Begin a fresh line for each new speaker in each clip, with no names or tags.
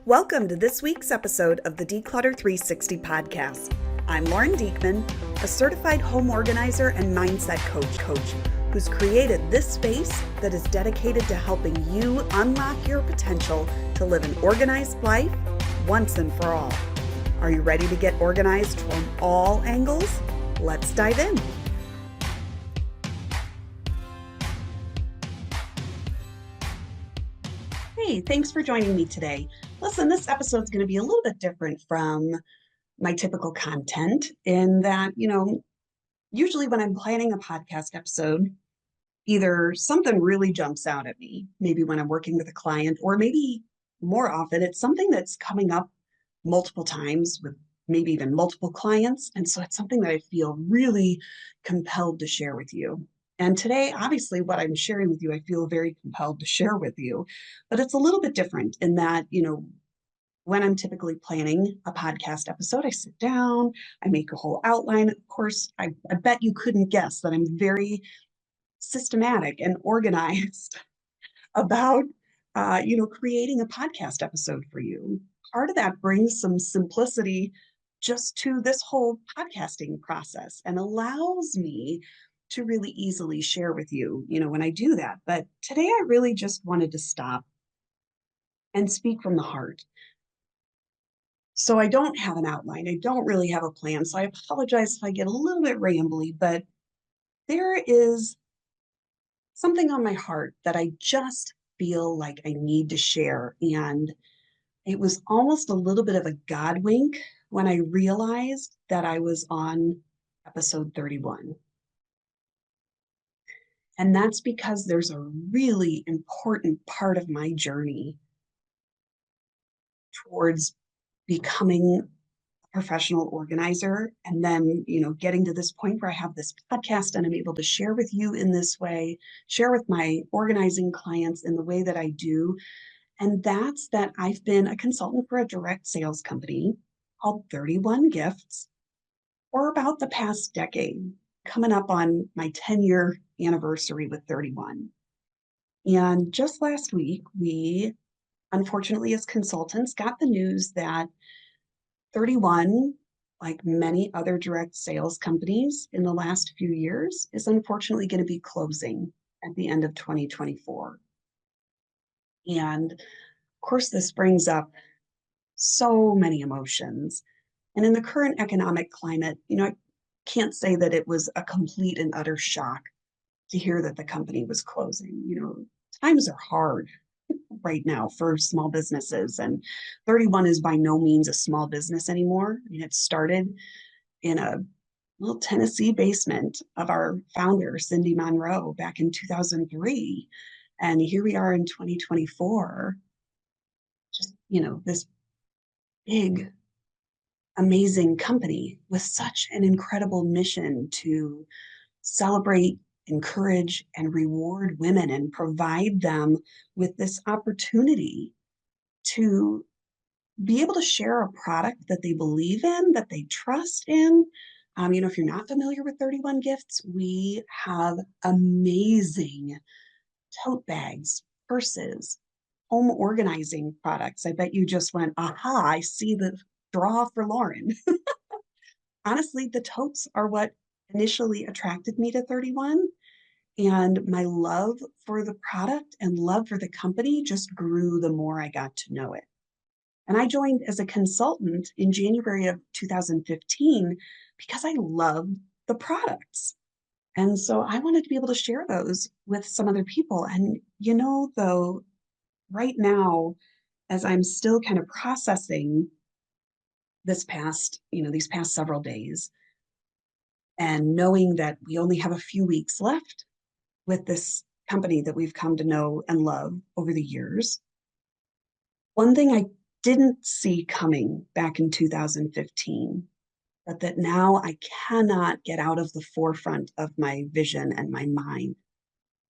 Welcome to this week's episode of the Declutter 360 podcast. I'm Lauren Diekman, a certified home organizer and mindset coach who's created this space that is dedicated to helping you unlock your potential to live an organized life once and for all. Are you ready to get organized from all angles? Let's dive in. Hey, thanks for joining me today. Listen, this episode is going to be a little bit different from my typical content in that, usually when I'm planning a podcast episode, either something really jumps out at me, maybe when I'm working with a client, or maybe more often it's something that's coming up multiple times with maybe even multiple clients. And so it's something that I feel really compelled to share with you. And today, obviously, what I'm sharing with you, I feel very compelled to share with you, but it's a little bit different in that, when I'm typically planning a podcast episode, I sit down, I make a whole outline. Of course, I bet you couldn't guess that I'm very systematic and organized about, creating a podcast episode for you. Part of that brings some simplicity just to this whole podcasting process and allows me to really easily share with you, when I do that. But today I really just wanted to stop and speak from the heart. So I don't have an outline. I don't really have a plan. So I apologize if I get a little bit rambly, but there is something on my heart that I just feel like I need to share. And it was almost a little bit of a God wink when I realized that I was on episode 31. And that's because there's a really important part of my journey towards becoming a professional organizer. And then, getting to this point where I have this podcast and I'm able to share with you in this way, share with my organizing clients in the way that I do. And that's that I've been a consultant for a direct sales company called 31 Gifts for about the past decade, coming up on my 10-year anniversary with 31. And just last week, we, unfortunately, as consultants, got the news that 31, like many other direct sales companies in the last few years, is unfortunately going to be closing at the end of 2024. And of course, this brings up so many emotions. And in the current economic climate, I can't say that it was a complete and utter shock to hear that the company was closing. Times are hard right now for small businesses, and 31 is by no means a small business anymore. I mean, it started in a little Tennessee basement of our founder, Cindy Monroe, back in 2003. And here we are in 2024, just, this big, amazing company with such an incredible mission to celebrate, encourage, and reward women and provide them with this opportunity to be able to share a product that they believe in, that they trust in. If you're not familiar with 31 Gifts, we have amazing tote bags, purses, home organizing products. I bet you just went, aha, I see the draw for Lauren. Honestly, the totes are what initially attracted me to 31. And my love for the product and love for the company just grew the more I got to know it. And I joined as a consultant in January of 2015 because I loved the products. And so I wanted to be able to share those with some other people. And, though, right now, as I'm still kind of processing these past several days, and knowing that we only have a few weeks left with this company that we've come to know and love over the years, one thing I didn't see coming back in 2015, but that now I cannot get out of the forefront of my vision and my mind,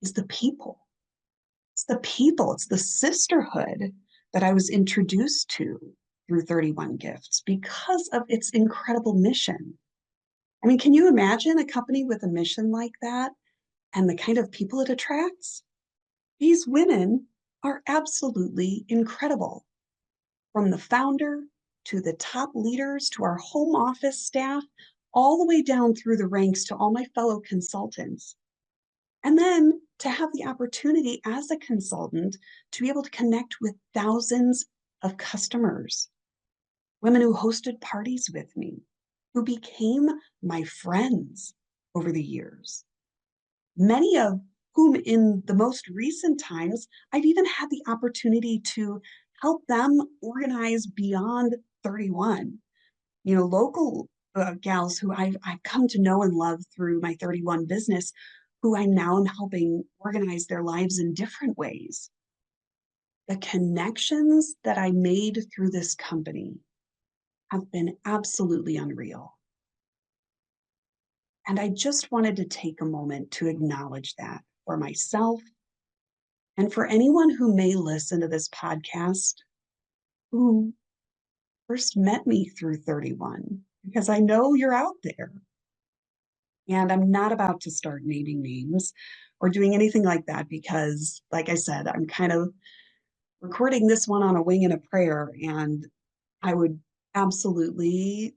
is the people. It's the people, it's the sisterhood that I was introduced to through 31 Gifts because of its incredible mission. I mean, can you imagine a company with a mission like that and the kind of people it attracts? These women are absolutely incredible. from the founder to the top leaders to our home office staff, all the way down through the ranks to all my fellow consultants. And then to have the opportunity as a consultant to be able to connect with thousands of customers, women who hosted parties with me, who became my friends over the years, many of whom in the most recent times, I've even had the opportunity to help them organize beyond 31. Local gals who I've come to know and love through my 31 business, who I now am helping organize their lives in different ways. The connections that I made through this company have been absolutely unreal. And I just wanted to take a moment to acknowledge that for myself and for anyone who may listen to this podcast who first met me through 31, because I know you're out there. And I'm not about to start naming names or doing anything like that because, like I said, I'm kind of recording this one on a wing and a prayer. And I would absolutely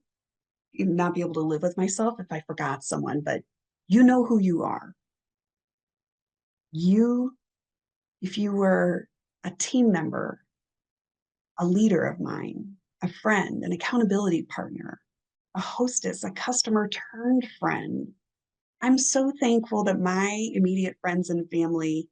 not be able to live with myself if I forgot someone, but you know who you are. You, if you were a team member, a leader of mine, a friend, an accountability partner, a hostess, a customer turned friend, I'm so thankful that my immediate friends and family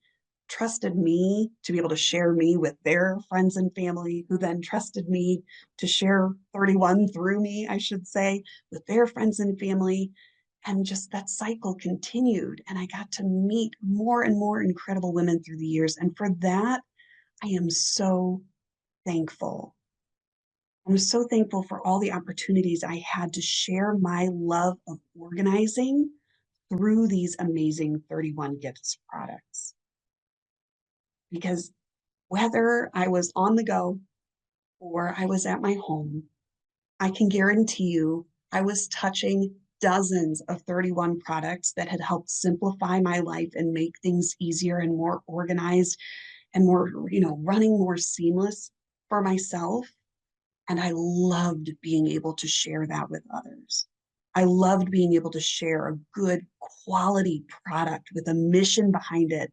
trusted me to be able to share me with their friends and family, who then trusted me to share 31 through me, I should say, with their friends and family. And just that cycle continued. And I got to meet more and more incredible women through the years. And for that, I am so thankful. I'm so thankful for all the opportunities I had to share my love of organizing through these amazing 31 Gifts products. Because whether I was on the go or I was at my home, I can guarantee you I was touching dozens of 31 products that had helped simplify my life and make things easier and more organized and more, running more seamless for myself. And I loved being able to share that with others. I loved being able to share a good quality product with a mission behind it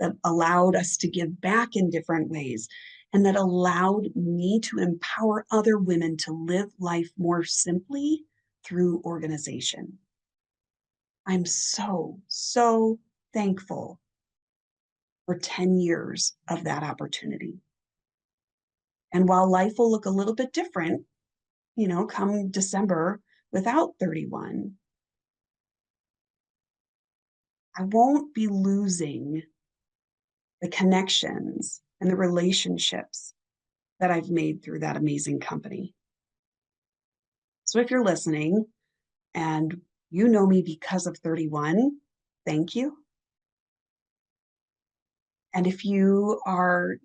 that allowed us to give back in different ways and that allowed me to empower other women to live life more simply through organization. I'm so, so thankful for 10 years of that opportunity. And while life will look a little bit different, come December without 31, I won't be losing the connections and the relationships that I've made through that amazing company. So if you're listening and you know me because of 31, thank you. And if you are,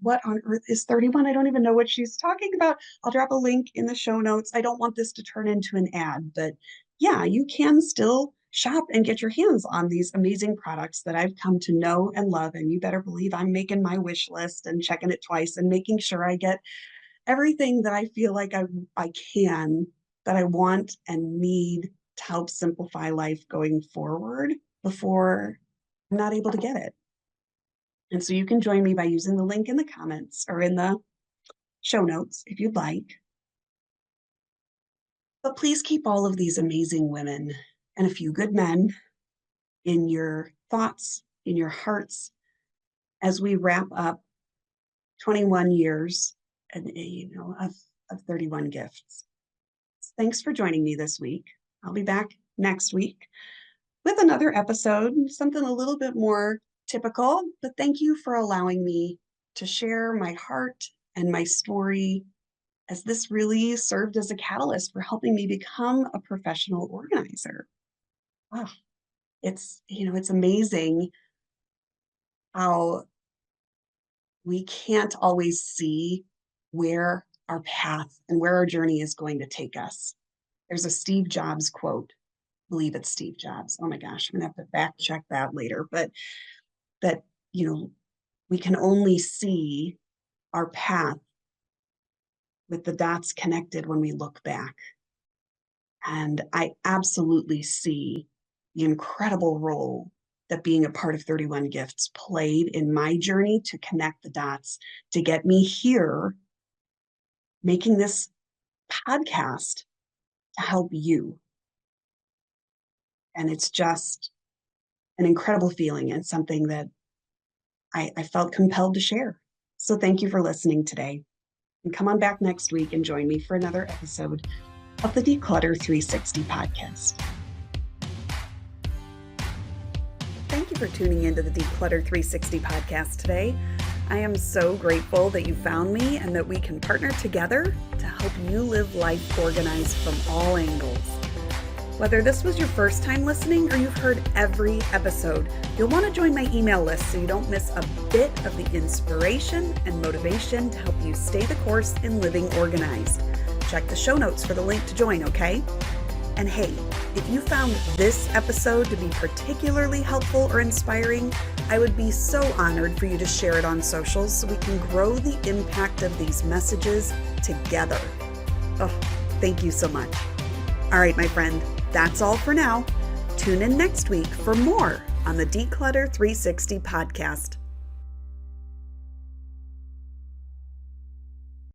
what on earth is 31? I don't even know what she's talking about. I'll drop a link in the show notes. I don't want this to turn into an ad, but yeah, you can still shop and get your hands on these amazing products that I've come to know and love. And you better believe I'm making my wish list and checking it twice and making sure I get everything that I feel like I can, that I want and need to help simplify life going forward before I'm not able to get it. And so you can join me by using the link in the comments or in the show notes if you'd like. But please keep all of these amazing women and a few good men in your thoughts, in your hearts, as we wrap up 21 years and of 31 gifts. Thanks for joining me this week. I'll be back next week with another episode, something a little bit more typical, but thank you for allowing me to share my heart and my story, as this really served as a catalyst for helping me become a professional organizer. Wow. It's amazing how we can't always see where our path and where our journey is going to take us. There's a Steve Jobs quote. I believe it's Steve Jobs. Oh my gosh, I'm gonna have to fact check that later. But that, we can only see our path with the dots connected when we look back. And I absolutely see the incredible role that being a part of 31 Gifts played in my journey to connect the dots, to get me here, making this podcast to help you. And it's just an incredible feeling and something that I felt compelled to share. So thank you for listening today. And come on back next week and join me for another episode of the Declutter 360 podcast. Thank you for tuning into the Declutter 360 podcast today. I am so grateful that you found me and that we can partner together to help you live life organized from all angles. Whether this was your first time listening or you've heard every episode, you'll want to join my email list so you don't miss a bit of the inspiration and motivation to help you stay the course in living organized. Check the show notes for the link to join, okay? And hey, if you found this episode to be particularly helpful or inspiring, I would be so honored for you to share it on socials so we can grow the impact of these messages together. Oh, thank you so much. All right, my friend, that's all for now. Tune in next week for more on the Declutter 360 podcast.